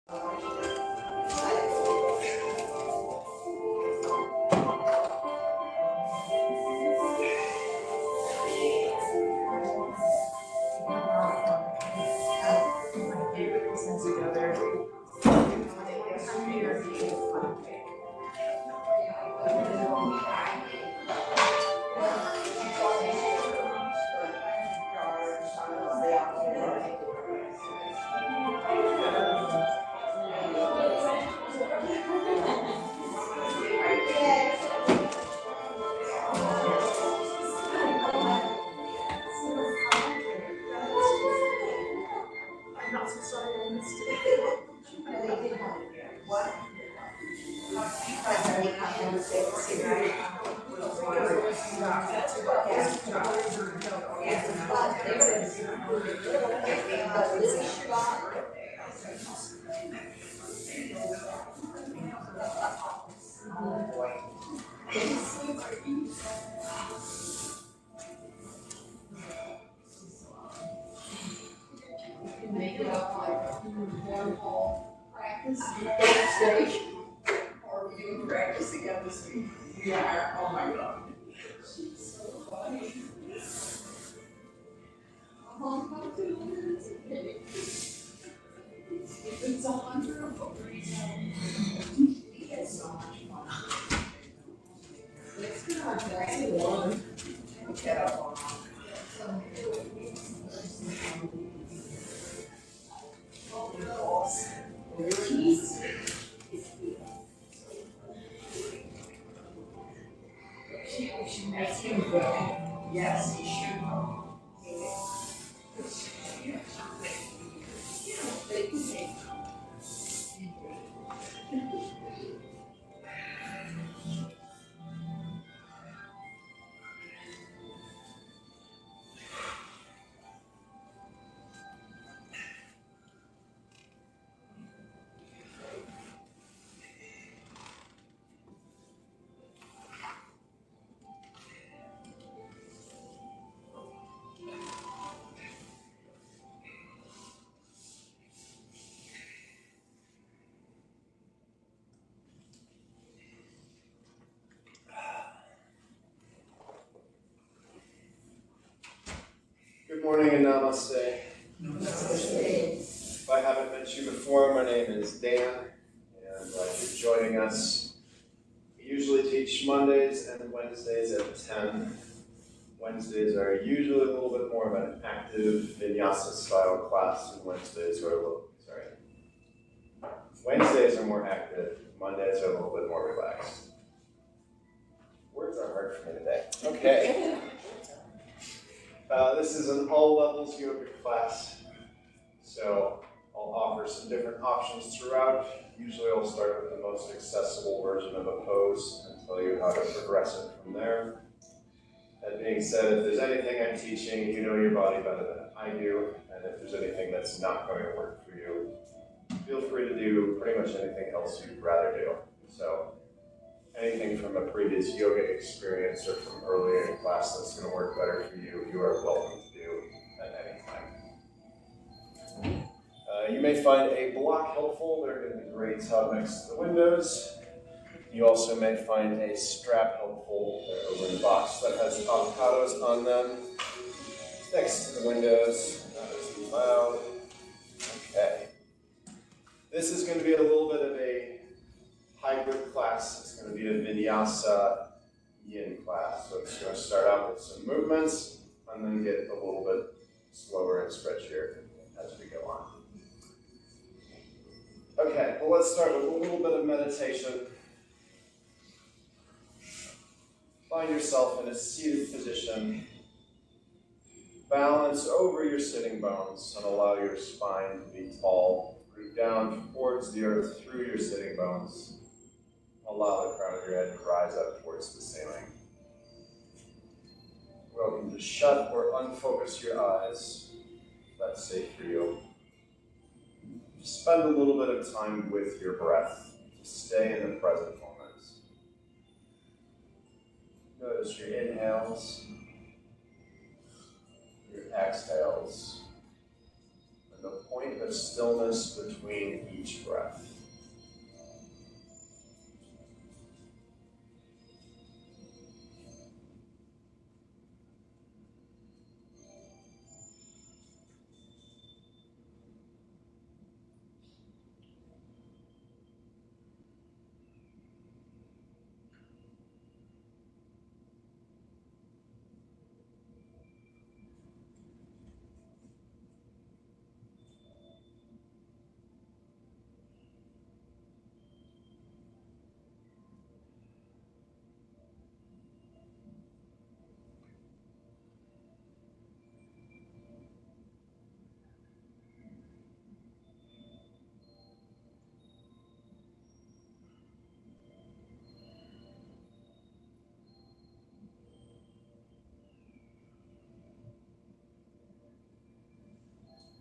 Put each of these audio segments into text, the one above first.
Make it up like one whole practice backstage, or we can practice again this week. Yeah, oh my God. She's so funny. It's so wonderful. He had so much fun. It's good on that one. Get up on. She makes him go. Yes, he should go. Good morning and namaste. Namaste. If I haven't met you before, my name is Dan, and you're joining us. We usually teach Mondays and Wednesdays at 10. Wednesdays are usually a little bit more of an active vinyasa style class, and Wednesdays are more active. Mondays are a little bit more relaxed. Words are hard for me today. Okay. This is an all levels yoga class, so I'll offer some different options throughout. Usually I'll start with the most accessible version of a pose and tell you how to progress it from there. That being said, if there's anything I'm teaching, you know your body better than I do, and if there's anything that's not going to work for you, feel free to do pretty much anything else you'd rather do. So anything from a previous yoga experience or from earlier in class that's going to work better for you, you are welcome to do at any time. You may find a block helpful. They're going to be great out next to the windows. You also may find a strap helpful. They're over in the box that has avocados on them. Next to the windows, not as loud. Okay. This is going to be a little bit of a hybrid class. It's going to be a vinyasa yin class. So it's going to start out with some movements and then get a little bit slower and stretchier as we go on. Okay, well, let's start with a little bit of meditation. Find yourself in a seated position. Balance over your sitting bones and allow your spine to be tall. Root down towards the earth through your sitting bones. Allow the crown of your head to rise up towards the ceiling. Welcome to shut or unfocus your eyes. That's safe for you. Just spend a little bit of time with your breath. Stay in the present moment. Notice your inhales, your exhales, and a point of stillness between each breath.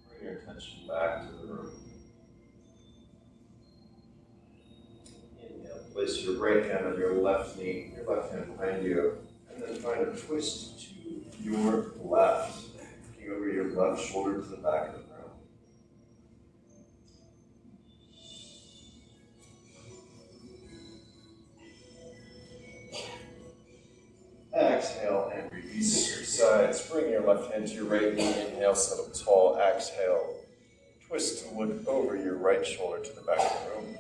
Bring your attention back to the room. Inhale, place your right hand on your left knee, your left hand behind you, and then find a twist to your left, looking over your left shoulder to the back of the room. Exhale and release your sides. Bring your left hand to your right knee. Inhale, sit up tall. Exhale. Twist to look over your right shoulder to the back of the room.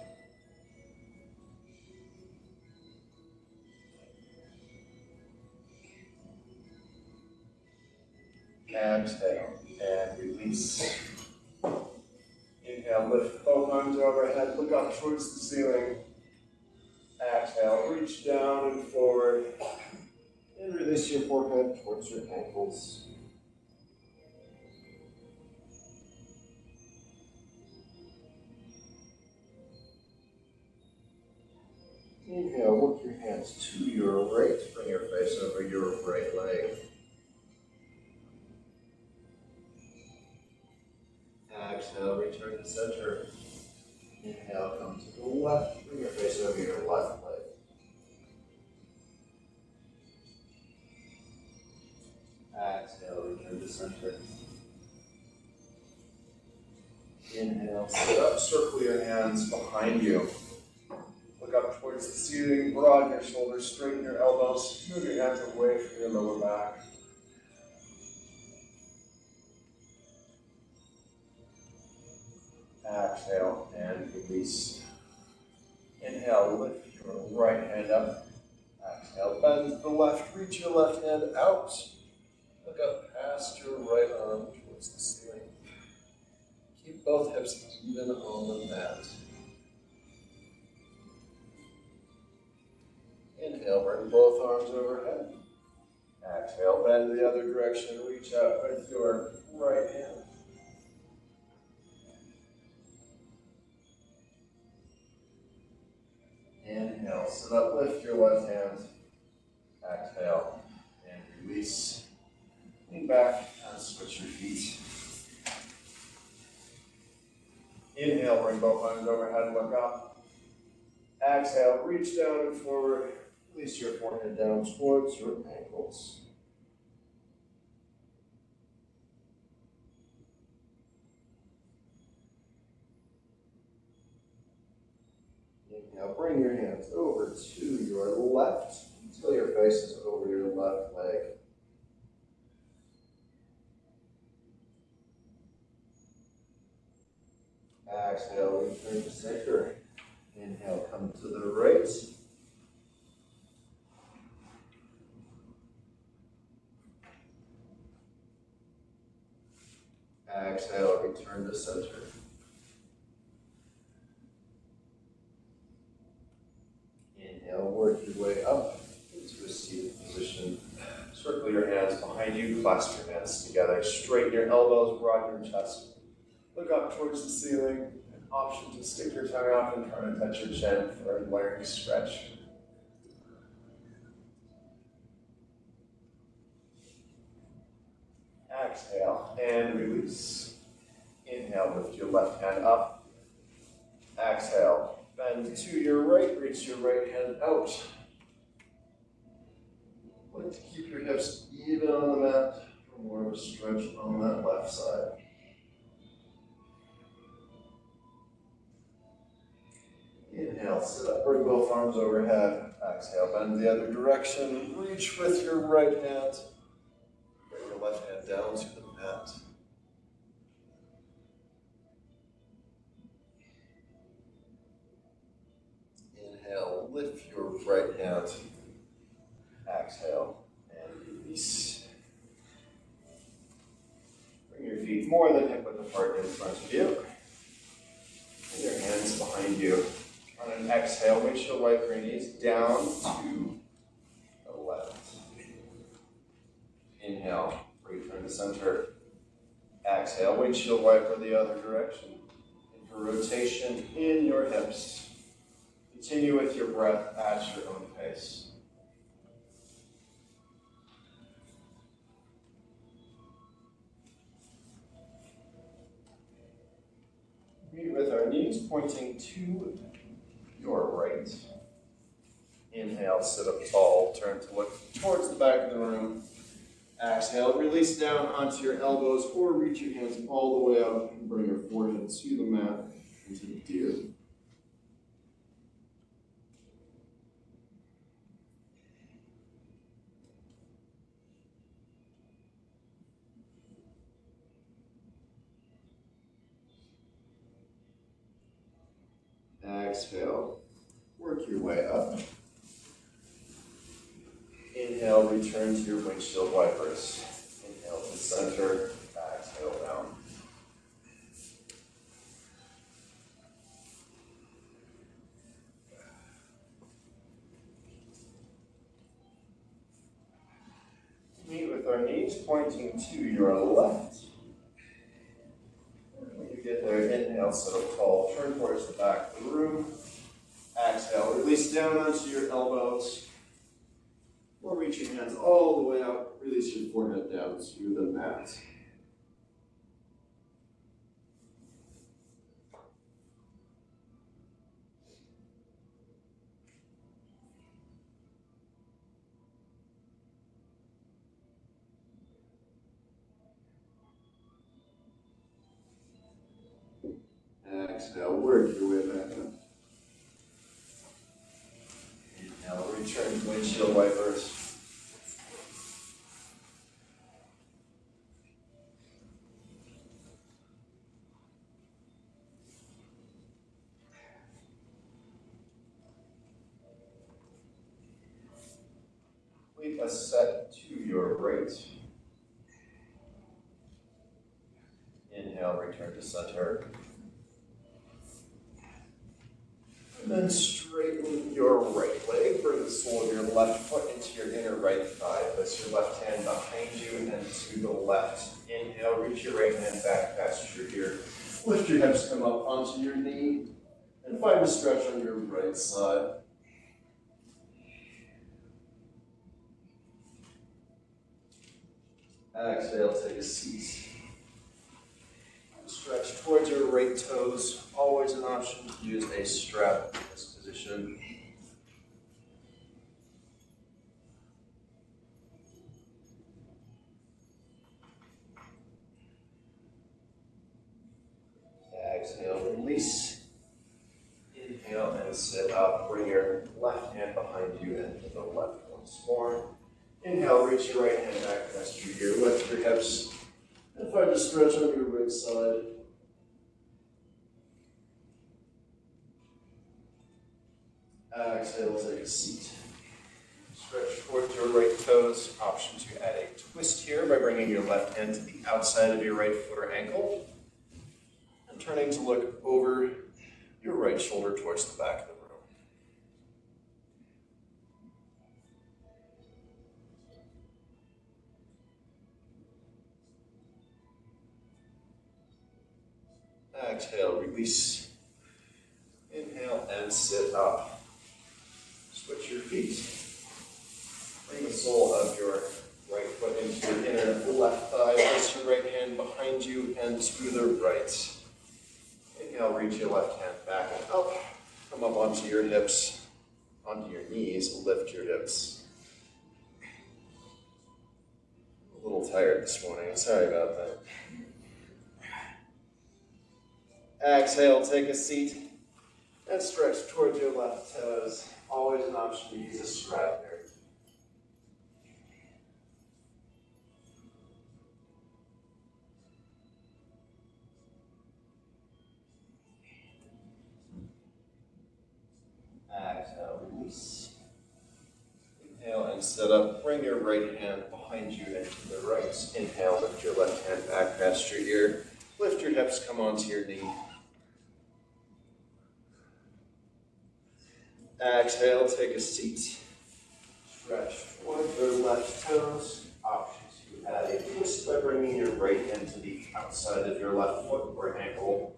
Exhale and release. Inhale, lift both arms overhead. Look up towards the ceiling. Exhale, reach down and forward. And release your forehead towards your ankles. Inhale, work your hands to your right. Bring your face over your right leg. Exhale, return to center. Inhale, come to the left. Bring your face over your left leg. Exhale, return to center. Inhale, sit up, circle your hands behind you. Look up towards the ceiling, broaden your shoulders, straighten your elbows, move your hands away from your lower back. Exhale and release. Inhale, lift your right hand up. Exhale, bend to the left, reach your left hand out. Look up past your right arm towards the ceiling. Keep both hips even on the mat. Inhale, bring both arms overhead. Exhale, bend the other direction, reach out with your right hand. Inhale, sit up, lift your left hand. Exhale, and release. Lean back and switch your feet. Inhale, bring both arms overhead, look up. Exhale, reach down and forward. Release your forehead down towards your ankles. Inhale, bring your hands over to your left until your face is over your left leg. Exhale, return to center. Inhale, come to the right. Exhale, return to center. Inhale, work your way up into a seated position. Circle your hands behind you, clasp your hands together, straighten your elbows, broaden your chest. Look up towards the ceiling. An option to stick your tongue out and try to touch your chin for a larynx stretch. Exhale and release. Inhale, lift your left hand up. Exhale, bend to your right, reach your right hand out. Like to keep your hips even on the mat for more of a stretch on that left side. Inhale, sit up, bring both arms overhead. Exhale, bend the other direction. Reach with your right hand. Bring your left hand down to the mat. Inhale, lift your right hand. Exhale, and release. Bring your feet more than hip width apart in front of you. And your hands behind you. On an exhale, windshield wiper your knees down to the left. Inhale, return to center. Exhale, windshield wiper the other direction. And for rotation in your hips. Continue with your breath at your own pace. Meet with our knees pointing to your right. Inhale, sit up tall, turn to look towards the back of the room. Exhale, release down onto your elbows or reach your hands all the way up and bring your forehead to the mat into the deer. Exhale, work your way up. Inhale, return to your windshield wipers. Inhale to center, exhale down. Meet with our knees pointing to your left. When you get there, inhale, sit up tall, turn towards the back of the room. Exhale, release down onto your elbows. Or reach your hands all the way up, release your forehead down to the mat. Exhale, work your way back up. Inhale, return to windshield wipers. Leave a set to your right. Inhale, return to center. And then straighten your right leg. Bring the sole of your left foot into your inner right thigh. Place your left hand behind you and to the left. Inhale, reach your right hand back past your ear. Lift your hips, come up onto your knee. And find a stretch on your right side. Exhale, take a seat. Stretch towards your right toes. Always an option to use a strap in this position. Exhale, release. Inhale and sit up. Bring your left hand behind you and to the left once more. Inhale, reach your right hand back past your ear. Lift your hips and find a stretch on your right side. Exhale, take a seat. Stretch towards your right toes. Option to add a twist here by bringing your left hand to the outside of your right foot or ankle. And turning to look over your right shoulder towards the back of the room. Exhale, release. Inhale and sit up. Switch your feet. Bring the sole of your right foot into your inner left thigh. Place your right hand behind you and to the right. Inhale, reach your left hand back and up. Come up onto your hips, onto your knees, lift your hips. A little tired this morning, sorry about that. Exhale, take a seat. And stretch towards your left toes. Always an option to use a strap here. Exhale, release. Inhale and sit up. Bring your right hand behind you and to the right. Inhale, lift your left hand back past your ear. Lift your hips, come onto your knee. Exhale, take a seat. Stretch toward your left toes. Option to add a twist by bringing your right hand to the outside of your left foot or ankle.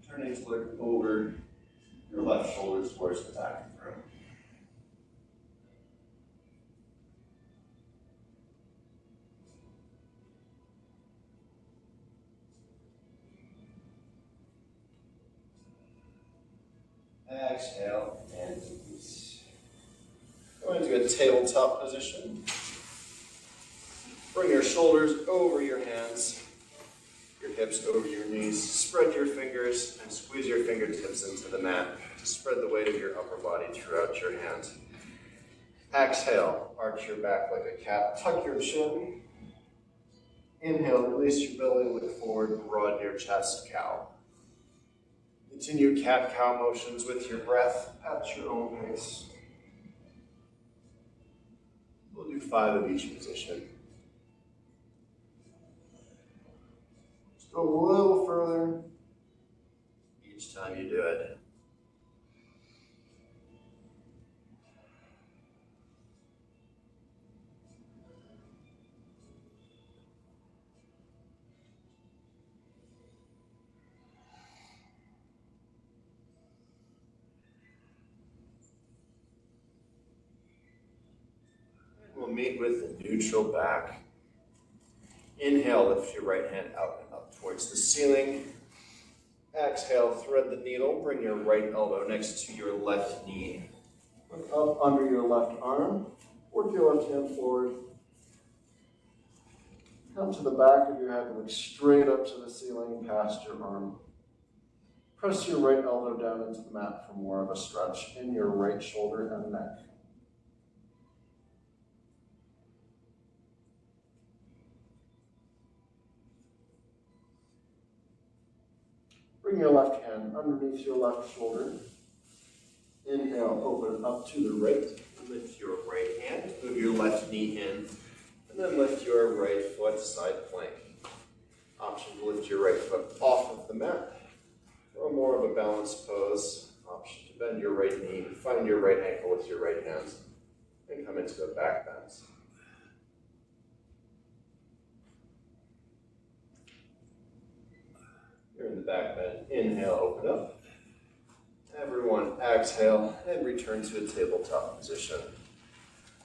Turning to look over your left shoulder towards the back of the room. Exhale and release. Go into a tabletop position. Bring your shoulders over your hands, your hips over your knees. Spread your fingers and squeeze your fingertips into the mat to spread the weight of your upper body throughout your hands. Exhale, arch your back like a cat. Tuck your chin. Inhale, release your belly, look forward, broaden your chest, cow. Continue cat-cow motions with your breath at your own pace. We'll do 5 of each position. Just go a little further each time you do it. We'll meet with the neutral back. Inhale, lift your right hand out and up towards the ceiling. Exhale, thread the needle, bring your right elbow next to your left knee. Look up under your left arm, work your left hand forward. Come to the back of your head and look straight up to the ceiling past your arm. Press your right elbow down into the mat for more of a stretch in your right shoulder and neck. Bring your left hand underneath your left shoulder. Inhale, open up to the right. Lift your right hand, move your left knee in, and then lift your right foot side plank. Option to lift your right foot off of the mat, or more of a balanced pose. Option to bend your right knee, find your right ankle with your right hand, and come into a back bend. You're in the back bend. Inhale, open up. Everyone, exhale, and return to a tabletop position.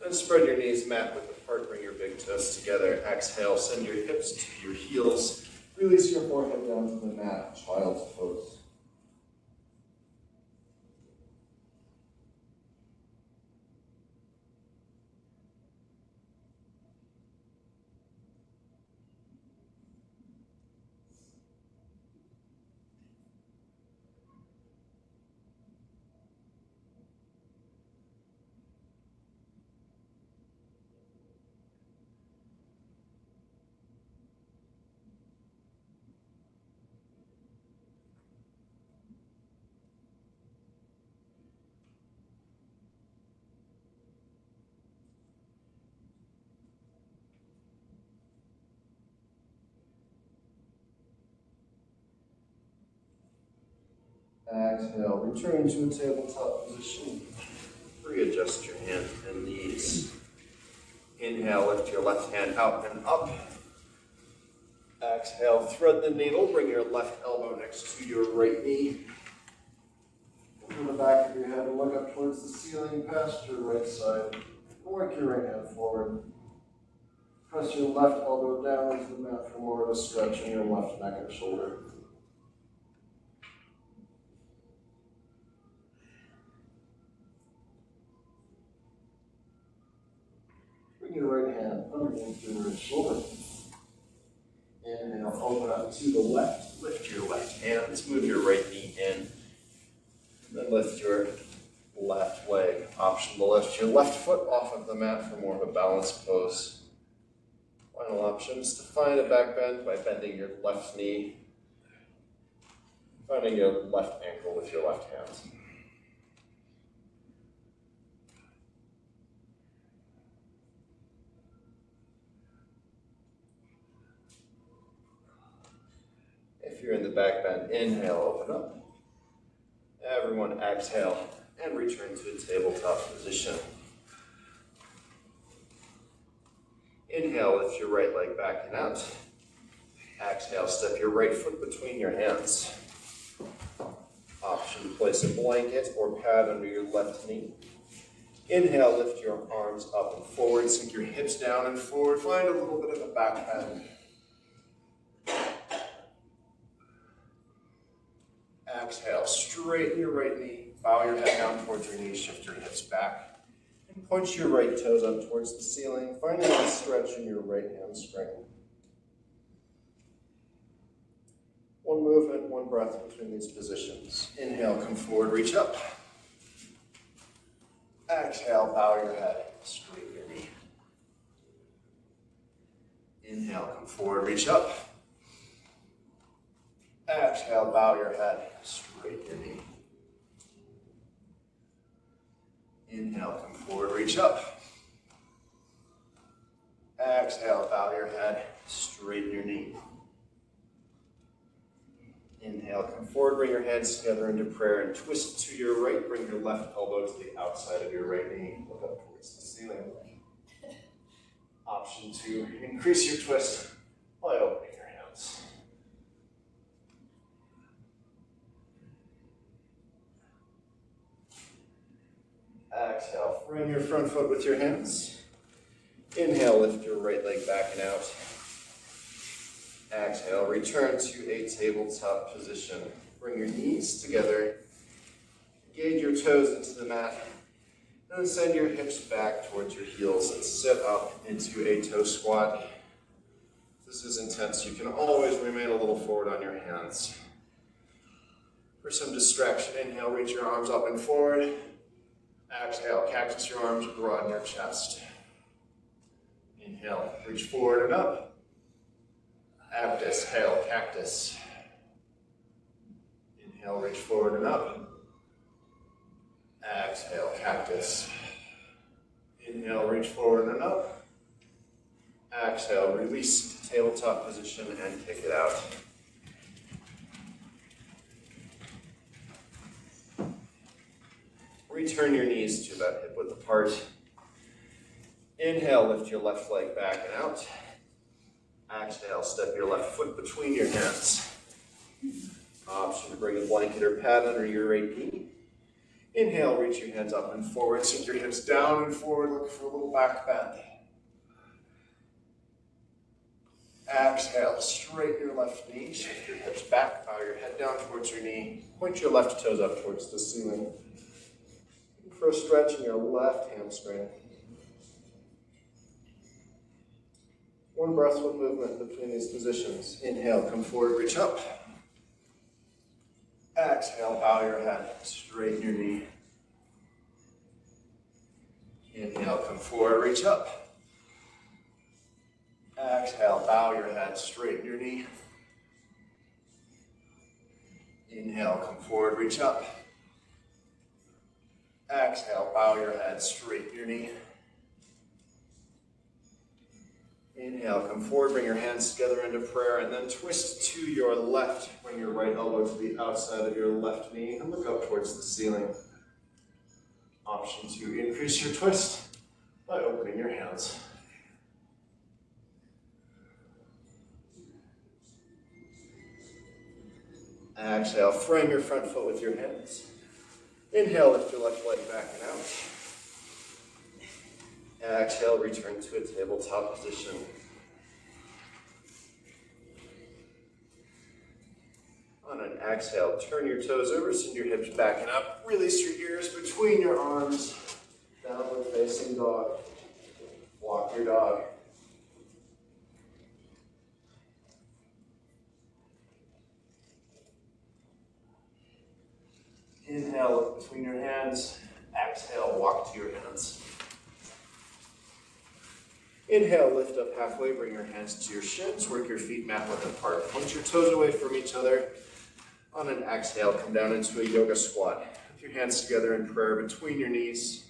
Then spread your knees mat width apart, bring your big toes together. Exhale, send your hips to your heels. Release your forehead down to the mat, child's pose. Exhale, return to a tabletop position. Readjust your hands and knees. Inhale, lift your left hand out and up. Exhale, thread the needle, bring your left elbow next to your right knee. Open the back of your head and look up towards the ceiling past your right side. Work your right hand forward. Press your left elbow down into the mat for more of a stretch in your left neck and shoulder. Bring your right hand underneath your right shoulder. Inhale, open up to the left. Lift your left hands, move your right knee in. Then lift your left leg. Option to lift your left foot off of the mat for more of a balanced pose. Final option is to find a back bend by bending your left knee, finding your left ankle with your left hand. If you're in the back bend, inhale, open up. Everyone exhale and return to a tabletop position. Inhale, lift your right leg back and out. Exhale, step your right foot between your hands. Option to place a blanket or pad under your left knee. Inhale, lift your arms up and forward, sink your hips down and forward. Find a little bit of a back bend. Exhale, straighten your right knee, bow your head down towards your knees, shift your hips back, and point your right toes up towards the ceiling. Find a nice stretch in your right hamstring. One movement, one breath between these positions. Inhale, come forward, reach up. Exhale, bow your head, straighten your knee. Inhale, come forward, reach up. Exhale, bow your head, straighten your knee. Inhale, come forward, reach up. Exhale, bow your head, straighten your knee. Inhale, come forward, bring your hands together into prayer and twist to your right. Bring your left elbow to the outside of your right knee. Look up towards the ceiling. Option to increase your twist by opening your hands. Exhale, frame your front foot with your hands. Inhale, lift your right leg back and out. Exhale, return to a tabletop position. Bring your knees together. Engage your toes into the mat. And then send your hips back towards your heels and sit up into a toe squat. If this is intense, you can always remain a little forward on your hands. For some distraction, inhale, reach your arms up and forward. Exhale, cactus your arms, broaden your chest. Inhale, reach forward and up. Exhale, cactus. Inhale, reach forward and up. Exhale, cactus. Inhale, reach forward and up. Exhale, release to tabletop position and kick it out. Return your knees to about hip width apart. Inhale, lift your left leg back and out. Exhale, step your left foot between your hands. Option to bring a blanket or pad under your right knee. Inhale, reach your hands up and forward, sink your hips down and forward, look for a little back bend. Exhale, straighten your left knee, shift your hips back, bow your head down towards your knee, point your left toes up towards the ceiling. For a stretch in your left hamstring. One breath, one movement between these positions. Inhale, come forward, reach up. Exhale, bow your head, straighten your knee. Inhale, come forward, reach up. Exhale, bow your head, straighten your knee. Inhale, come forward, reach up. Exhale, bow your head, straighten your knee. Inhale, come forward, bring your hands together into prayer, and then twist to your left. Bring your right elbow to the outside of your left knee and look up towards the ceiling. Option to increase your twist by opening your hands. Exhale, frame your front foot with your hands. Inhale, lift your left leg back and out. Exhale, return to a tabletop position. On an exhale, turn your toes over, send your hips back and up. Release your ears between your arms. Downward facing dog. Walk your dog. Inhale, look between your hands. Exhale, walk to your hands. Inhale, lift up halfway, bring your hands to your shins, work your feet mat width apart. Point your toes away from each other. On an exhale, come down into a yoga squat. With your hands together in prayer between your knees.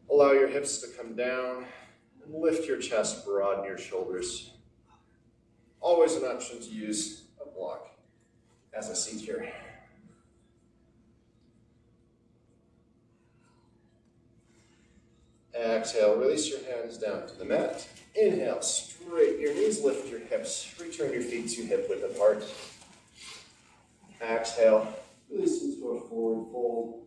Allow your hips to come down and lift your chest, broaden your shoulders. Always an option to use a block as a seat here. Exhale, release your hands down to the mat. Inhale, straighten your knees, lift your hips. Return your feet to hip width apart. Exhale, release into a forward fold.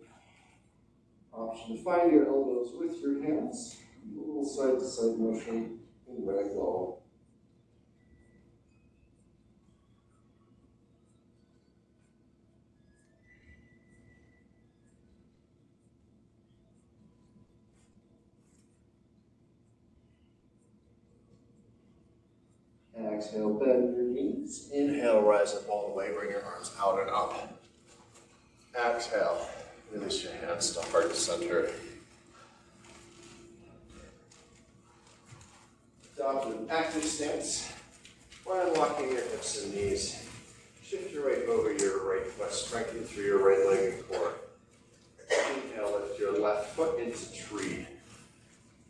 Option to find your elbows with your hands. A little side to side motion in ragdoll. Exhale, bend your knees. Inhale, rise up all the way, bring your arms out and up. Exhale, release your hands to heart center. Adopt an active stance. While unlocking your hips and knees, shift your weight over your right foot, strengthen through your right leg and core. Inhale, lift your left foot into tree.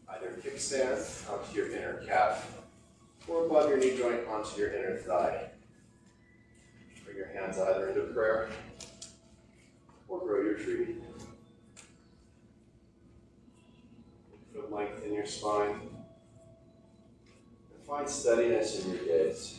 Either kickstand onto your inner calf, or above your knee joint onto your inner thigh. Bring your hands either into prayer or grow your tree. Foot length in your spine. And find steadiness in your gaze.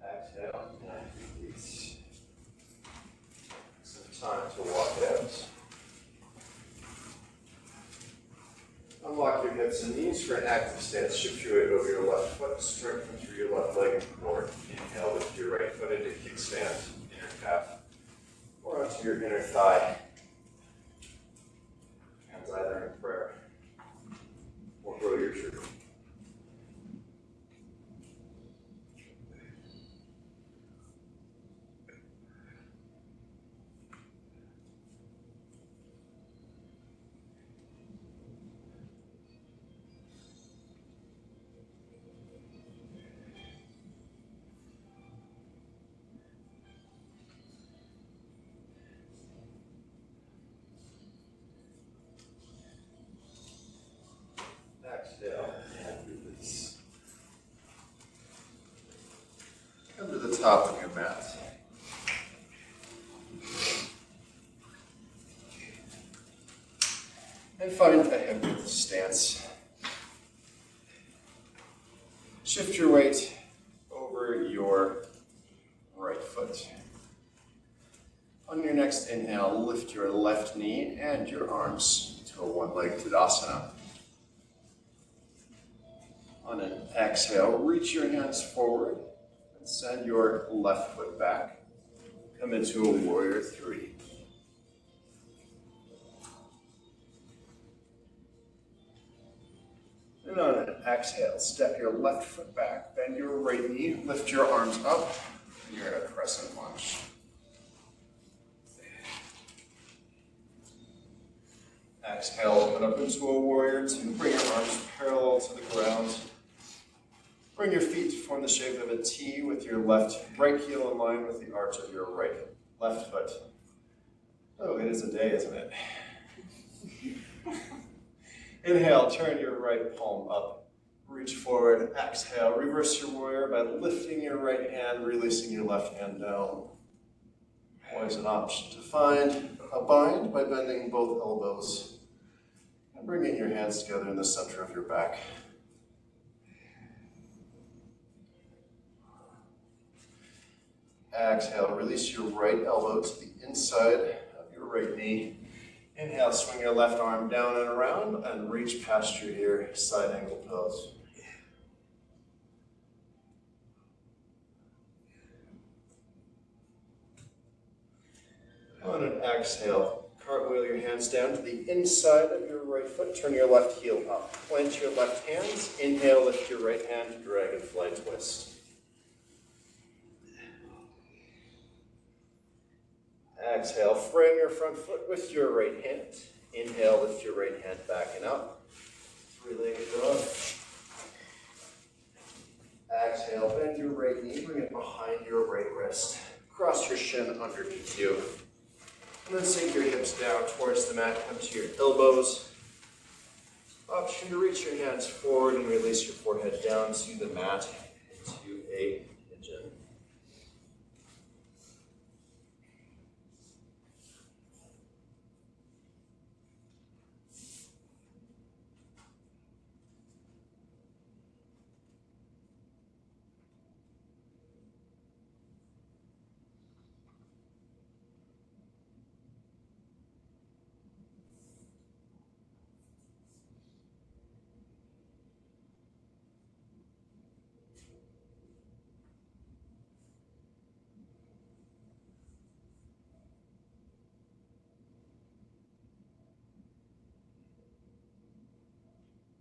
Exhale and release. Some time to walk out. Unlock your hips and knees for an active stance. Shift your weight over your left foot, strengthen through your left leg and core. Inhale, lift your right foot into kickstand, inner calf, or onto your inner thigh. Hands either in prayer or grow your tree. Exhale and release. Come to the top of your mat. And find a hip width stance. Shift your weight over your right foot. On your next inhale, lift your left knee and your arms to a one-leg Tadasana. On an exhale, reach your hands forward and send your left foot back. Come into a warrior three. And on an exhale, step your left foot back, bend your right knee, lift your arms up, and you're in a crescent lunge. Exhale, open up into a warrior two. Bring your arms parallel to the ground. Bring your feet to form the shape of a T with your right heel in line with the arch of your left foot. Oh, it is a day, isn't it? Inhale, turn your right palm up. Reach forward. Exhale, reverse your warrior by lifting your right hand, releasing your left hand down. Always an option to find a bind by bending both elbows and bringing your hands together in the center of your back. Exhale, release your right elbow to the inside of your right knee. Inhale, swing your left arm down and around and reach past your side angle pose. exhale, cartwheel your hands down to the inside of your right foot. Turn your left heel up. Plant your left hands. Inhale, lift your right hand, dragonfly twist. Exhale, frame your front foot with your right hand. Inhale, lift your right hand back and up. Three-legged dog. Exhale, bend your right knee, bring it behind your right wrist. Cross your shin underneath you. And then sink your hips down towards the mat, come to your elbows. Option to reach your hands forward and release your forehead down to the mat into a pigeon.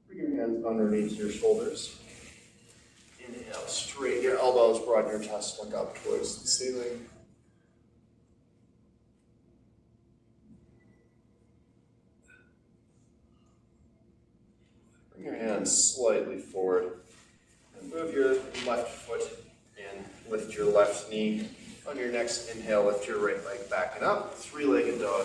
Bring your hands underneath your shoulders. Inhale, straighten your elbows, broaden your chest, look up towards the ceiling. Bring your hands slightly forward and move your left foot in. Lift your left knee. On your next inhale, lift your right leg back and up. Three-legged dog.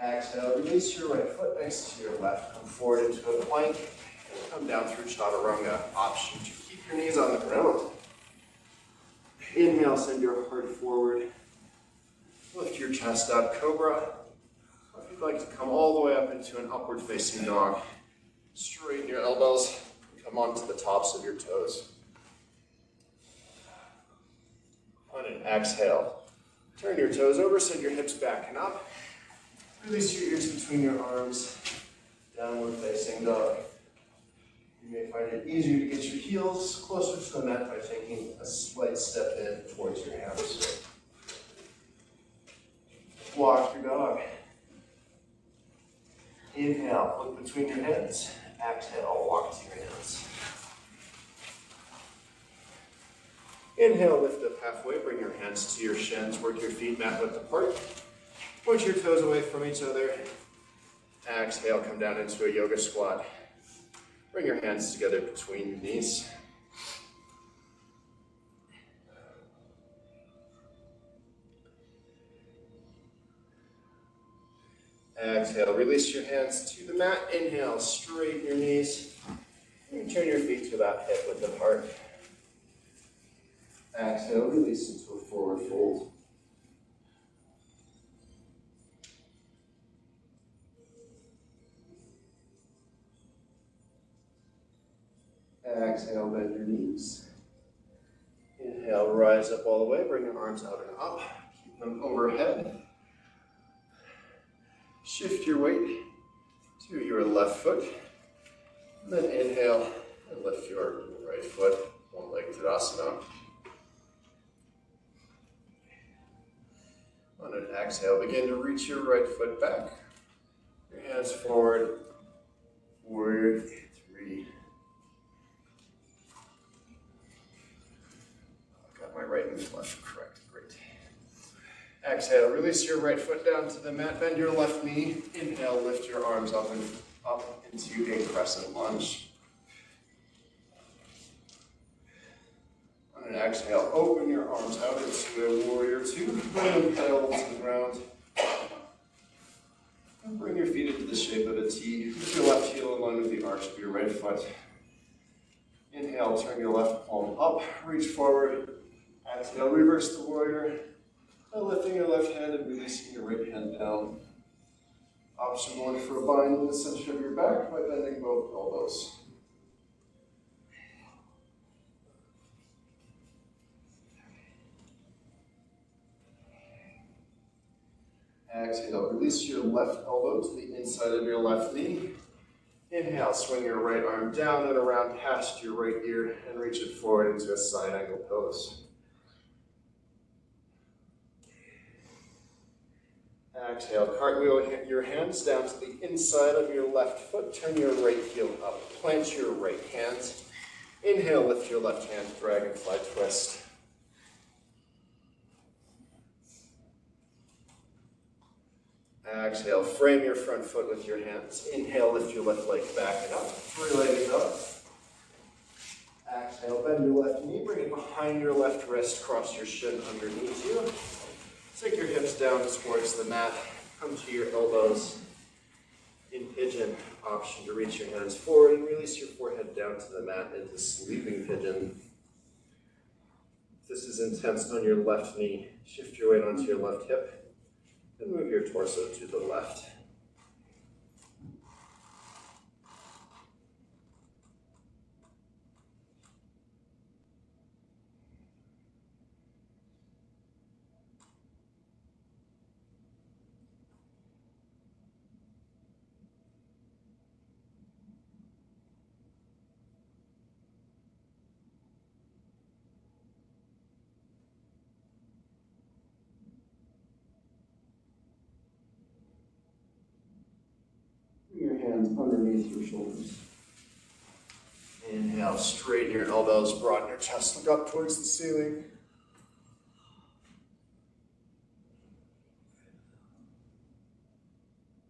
Exhale, release your right foot next to your left. Come forward into a plank. Come down through chaturanga. Option to keep your knees on the ground. Inhale, send your heart forward. Lift your chest up, cobra. If you'd like to come all the way up into an upward facing dog, straighten your elbows, come onto the tops of your toes. On an exhale, turn your toes over, send your hips back and up. Release your ears between your arms, downward facing dog. You may find it easier to get your heels closer to the mat by taking a slight step in towards your hands. Walk your dog. Inhale, look between your hands. Exhale, walk to your hands. Inhale, lift up halfway, bring your hands to your shins, work your feet mat width apart. Point your toes away from each other. Exhale, come down into a yoga squat. Bring your hands together between your knees. Exhale, release your hands to the mat. Inhale, straighten your knees. And turn your feet to about hip width apart. Exhale, release into a forward fold. Exhale, bend your knees. Inhale, rise up all the way. Bring your arms out and up. Keep them overhead. Shift your weight to your left foot. And then inhale and lift your right foot. One leg Tadasana. On an exhale, begin to reach your right foot back. Your hands forward. Warrior 3. My right and left, correct, great. Exhale, release your right foot down to the mat, bend your left knee. Inhale, lift your arms up and up into a crescent lunge. On an exhale, open your arms out into a warrior 2. Bring them parallel to the ground. And bring your feet into the shape of a T. With your left heel in line with the arch of your right foot. Inhale, turn your left palm up, reach forward. Exhale, reverse the warrior. And lifting your left hand and releasing your right hand down. Option to look for a bind in the center of your back by bending both elbows. Exhale, release your left elbow to the inside of your left knee. Inhale, swing your right arm down and around past your right ear and reach it forward into a side angle pose. Exhale, cartwheel your hands down to the inside of your left foot. Turn your right heel up. Plant your right hand. Inhale, lift your left hand, dragonfly twist. Exhale, frame your front foot with your hands. Inhale, lift your left leg back and up. Three-legged dog. Exhale, bend your left knee, bring it behind your left wrist, cross your shin underneath you. Take your hips down towards the mat. Come to your elbows. In pigeon, option to reach your hands forward and release your forehead down to the mat into sleeping pigeon. If this is intense on your left knee, shift your weight onto your left hip and move your torso to the left. Your hands underneath your shoulders. Inhale, straighten your elbows, broaden your chest, look up towards the ceiling.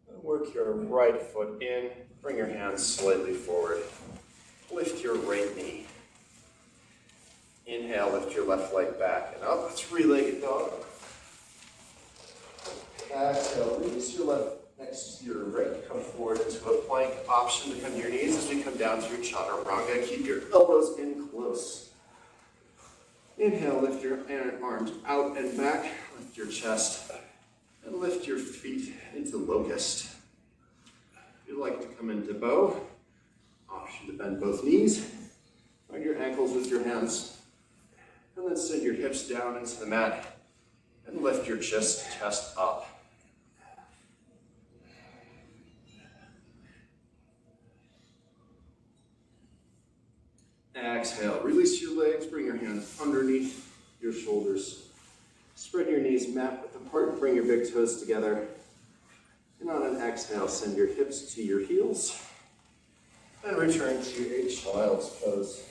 And work your right foot in, bring your hands slightly forward. Lift your right knee. Inhale, lift your left leg back and up, three-legged dog. Exhale, release your left next to your right, come forward into a plank. Option to come to your knees as we come down through chaturanga. Keep your elbows in close. Inhale, lift your arms out and back. Lift your chest and lift your feet into locust. If you'd like to come into bow, option to bend both knees. Find your ankles with your hands. And then send your hips down into the mat and lift your chest up. Exhale, release your legs, bring your hands underneath your shoulders. Spread your knees mat width apart, bring your big toes together. And on an exhale, send your hips to your heels. And return to a child's pose.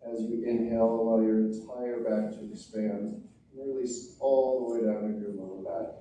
As you inhale, allow your entire back to expand. And release all the way down to your lower back.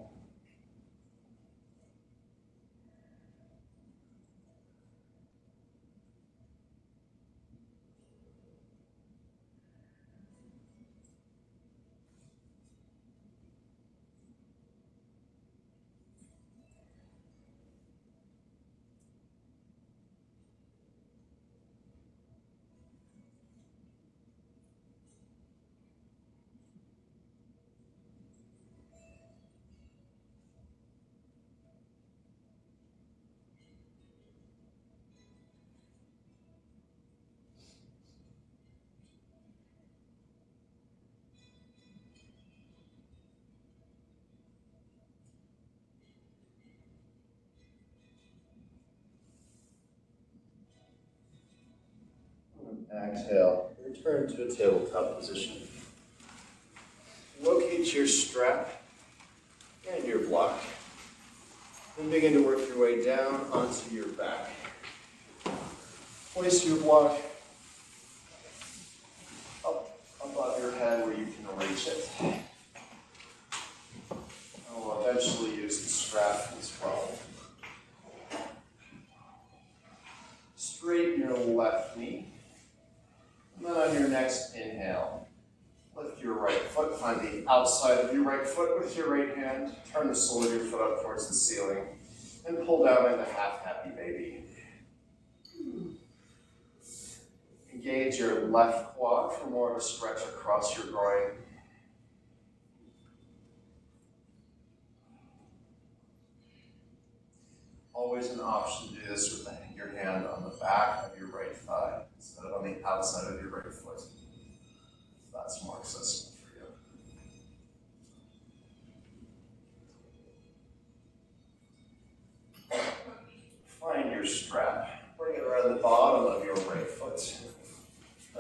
Exhale, return to a tabletop position. Locate your strap and your block. Then begin to work your way down onto your back. Place your block up above your head where you can reach it. And we'll eventually use the strap as well. Straighten your left knee. And then on your next inhale, lift your right foot, find the outside of your right foot with your right hand, turn the sole of your foot up towards the ceiling, and pull down into half happy baby. Engage your left quad for more of a stretch across your groin. Always an option to do this with your hand on the back of your right thigh instead of on the outside of your right foot. If that's more accessible for you. Find your strap. Bring it around the bottom of your right foot.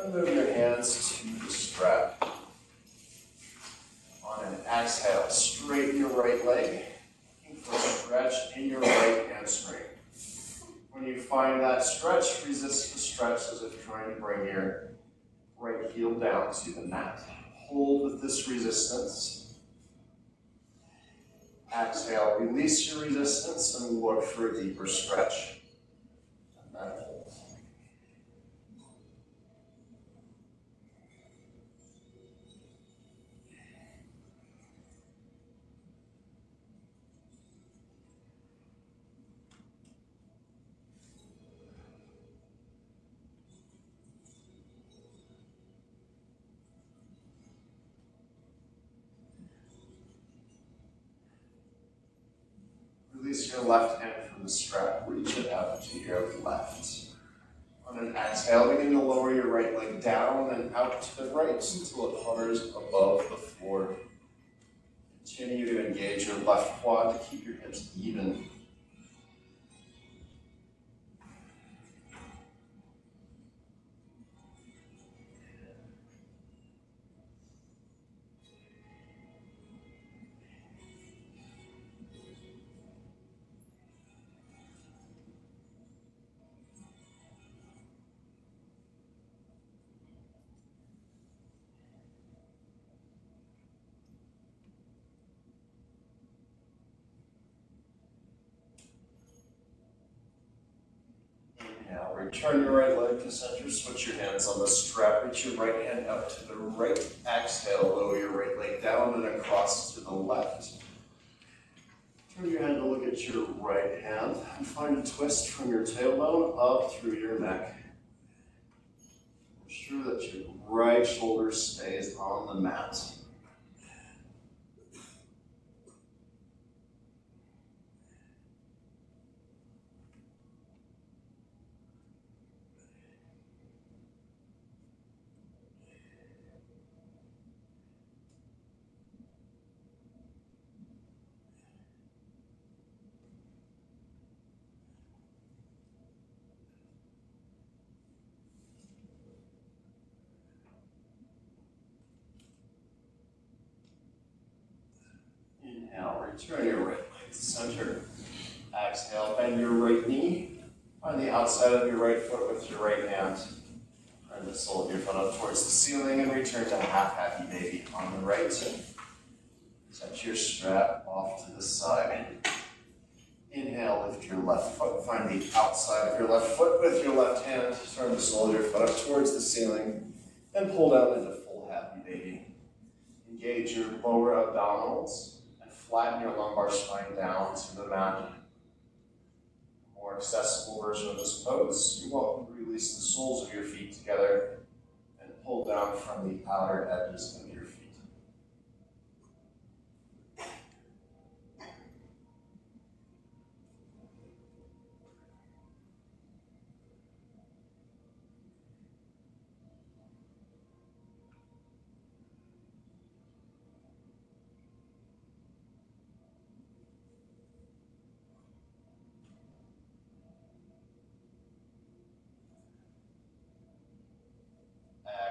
Then move your hands to the strap. On an exhale, straighten your right leg, looking for a stretch in your right hamstring. When you find that stretch, resist the stretch as if trying to bring your right heel down to the mat. Hold with this resistance. Exhale, release your resistance and look for a deeper stretch. And then hold. Release your left hand from the strap, reach it out to your left. On an exhale, begin to lower your right leg down and out to the right until it hovers above the floor. Continue to engage your left quad to keep your hips even. Inhale, return your right leg to center, switch your hands on the strap, reach your right hand out to the right. Exhale, lower your right leg down and across to the left. Turn your hand to look at your right hand and find a twist from your tailbone up through your neck. Ensure that your right shoulder stays on the mat. Inhale, return your right leg to center. Exhale, bend your right knee. Find the outside of your right foot with your right hand. Turn the sole of your foot up towards the ceiling and return to half happy baby on the right. Set your strap off to the side. Inhale, lift your left foot. Find the outside of your left foot with your left hand. Turn the sole of your foot up towards the ceiling and pull down into full happy baby. Engage your lower abdominals. Flatten your lumbar spine down to the mat. More accessible version of this pose. You're welcome to release the soles of your feet together and pull down from the outer edges of your feet.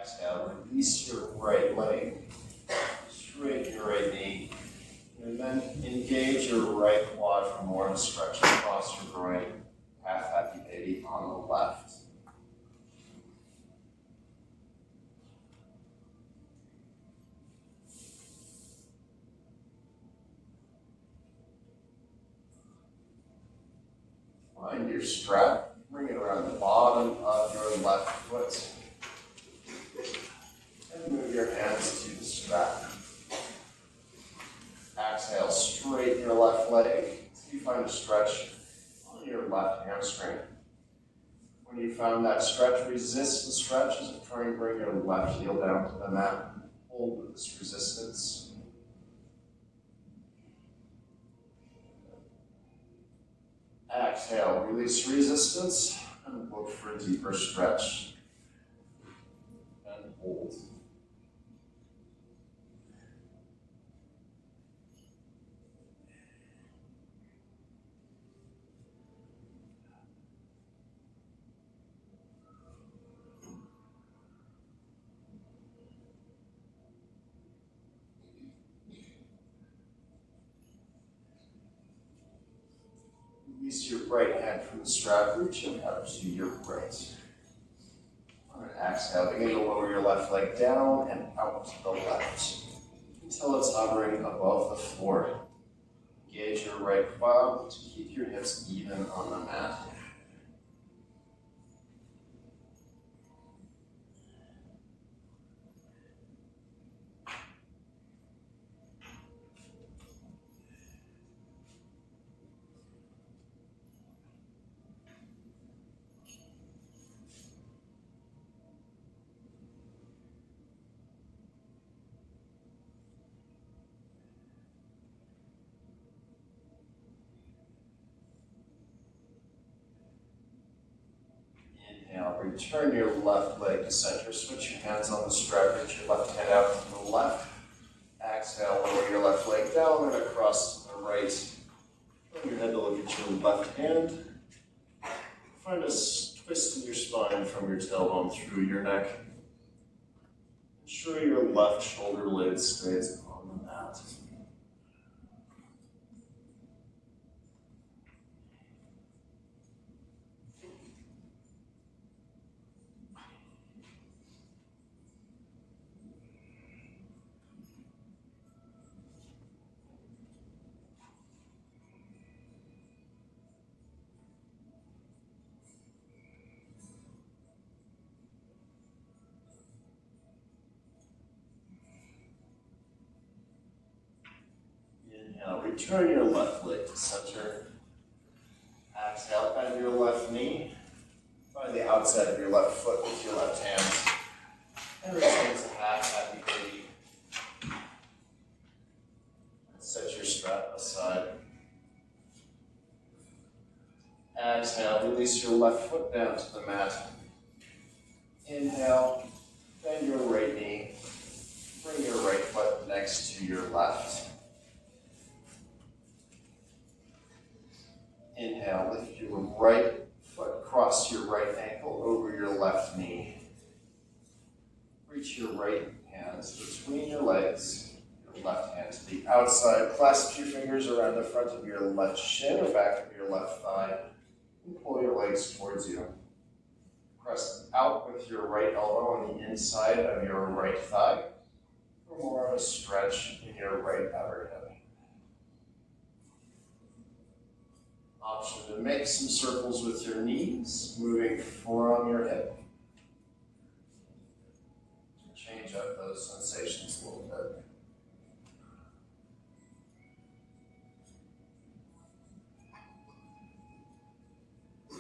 Exhale, release your right leg, straighten your right knee, and then engage your right quad for more stretch across your groin, half happy baby on the left. Find your strap, bring it around the bottom of your left foot. And move your hands to the strap. Exhale, straighten your left leg until you find a stretch on your left hamstring. When you found that stretch, resist the stretch as if trying to bring your left heel down to the mat. Hold with this resistance. Exhale, release resistance and look for a deeper stretch. And hold. Release your right hand from the strap, reaching out to your right. On an exhale, begin to lower your left leg down and out to the left until it's hovering above the floor. Engage your right quad to keep your hips even on the mat. Inhale, return your left leg to center. Switch your hands on the strap, reach your left hand out to the left. Exhale, lower your left leg down and across to the right. Turn your head to look at your left hand. Find a twist in your spine from your tailbone through your neck. Ensure your left shoulder blade stays on the mat. Inhale, return your left leg to center. Exhale, bend your left knee. Find the outside of your left foot with your left hand. And return to half happy baby. Set your strap aside. Exhale, release your left foot down to the mat. Inhale, bend your right knee. Bring your right foot next to your left. Inhale, lift your right foot, cross your right ankle over your left knee. Reach your right hands between your legs, your left hand to the outside. Clasp your fingers around the front of your left shin or back of your left thigh, and pull your legs towards you. Press out with your right elbow on the inside of your right thigh for more of a stretch in your right outer hip. Option to make some circles with your knees, moving forearm your hip. Change up those sensations a little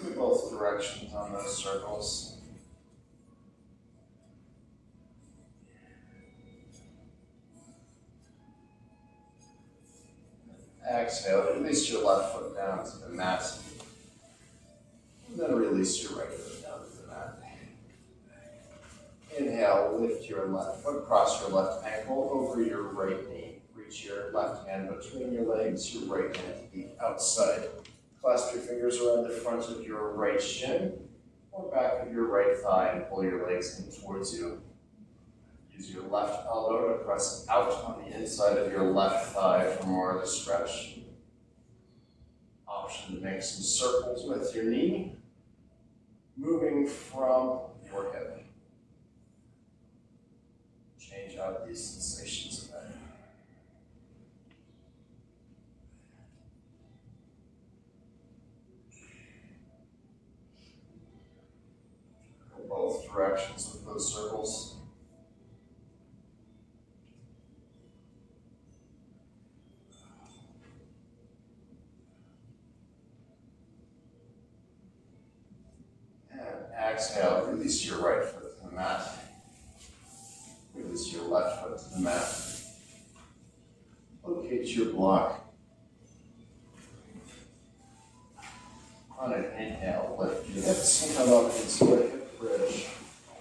bit. Both directions on those circles. Exhale, release your left foot down to the mat. And then release your right foot down to the mat. Inhale, lift your left foot, cross your left ankle over your right knee. Reach your left hand between your legs, your right hand to the outside. Clasp your fingers around the front of your right shin or back of your right thigh and pull your legs in towards you. Use your left elbow to press out on the inside of your left thigh for more of a stretch. Option to make some circles with your knee, moving from your hip. Change out these sensations a bit. Go both directions with those circles. Exhale, release your right foot to the mat. Release your left foot to the mat. Locate your block. On an inhale, lift your hips and come up into a hip bridge.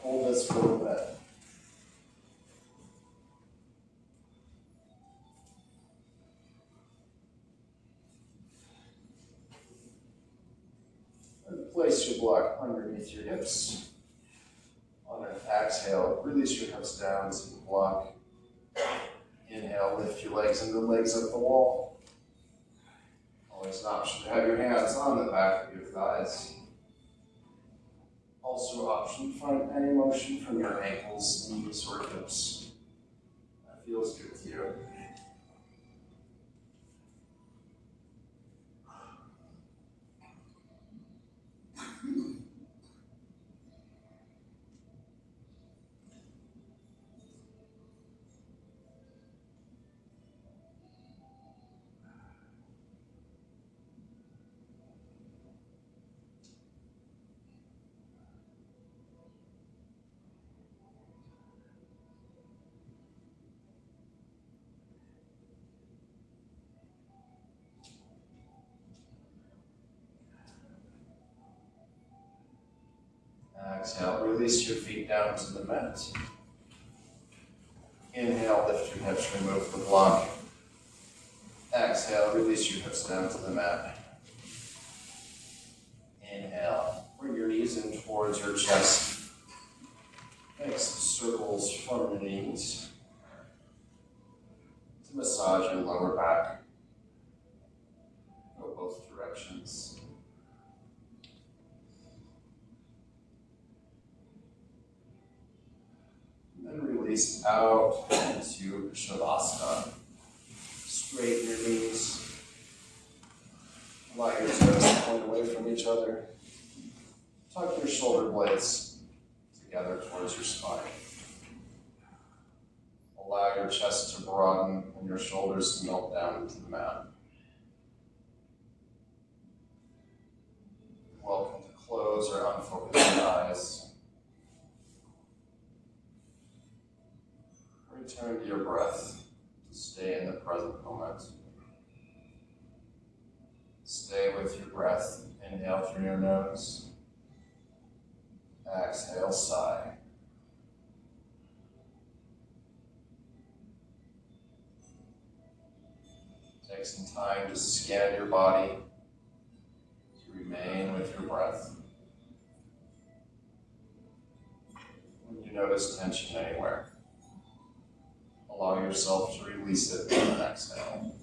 Hold this for a bit. Place your block underneath your hips. On an exhale, release your hips down to the block. Inhale, lift your legs and the legs up the wall. Always an option to have your hands on the back of your thighs. Also option to find any motion from your ankles, knees, or hips. That feels good to you. Exhale, release your feet down to the mat. Inhale, lift your hips, remove the block. Exhale, release your hips down to the mat. Inhale, bring your knees in towards your chest. Make some circles from your knees to massage your lower back. Go both directions. And release out into Shavasana. Straighten your knees. Allow your toes to point away from each other. Tuck your shoulder blades together towards your spine. Allow your chest to broaden and your shoulders to melt down into the mat. Welcome to close or unfocus your eyes. Return to your breath to stay in the present moment. Stay with your breath. Inhale through your nose. Exhale, sigh. Take some time to scan your body, to remain with your breath. When you notice tension anywhere, allow yourself to release it on an exhale.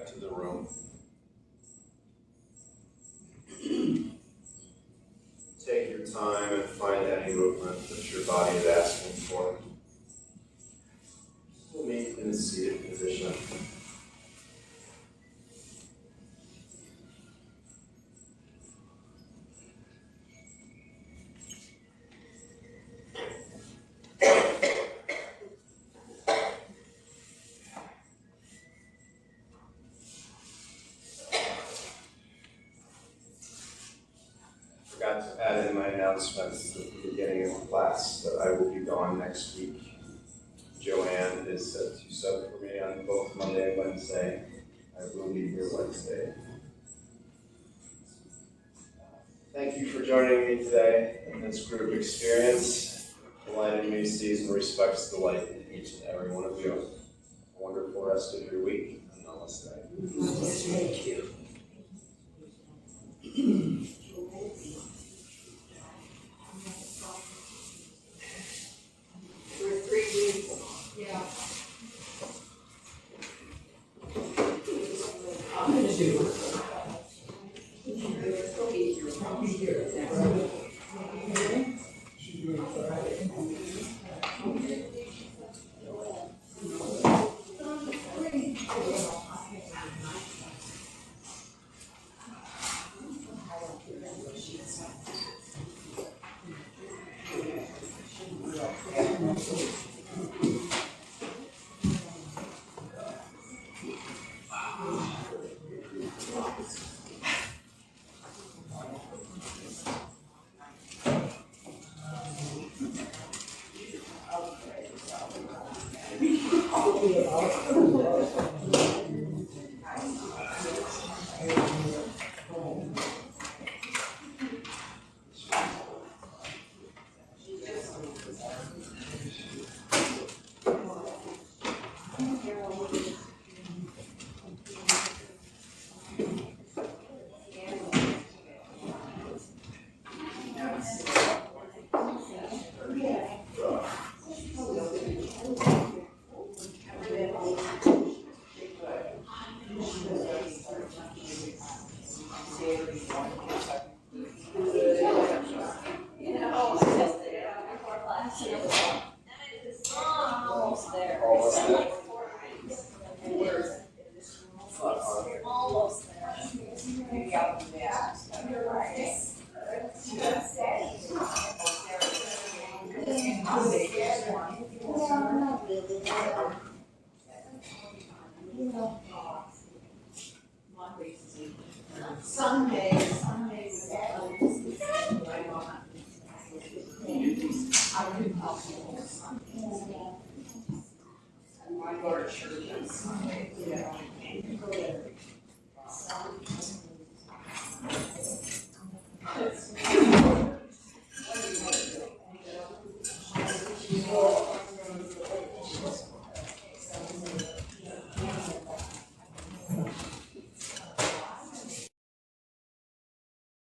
back to the room. Take your time and find any movement that your body is asking for. We'll meet in a seated position. Forgot to add in my announcements at the beginning of class that I will be gone next week. Joanne is set to sub for me on both Monday and Wednesday. I will be here Wednesday. Thank you for joining me today in this group experience. The light in me sees and respects the light in each and every one of you. A wonderful rest of your week, and namaste. Thank you. For 3 weeks. Yeah. I'm gonna do it. I'll be here. Almost there. Almost there. Almost there. Sunday. I couldn't help you.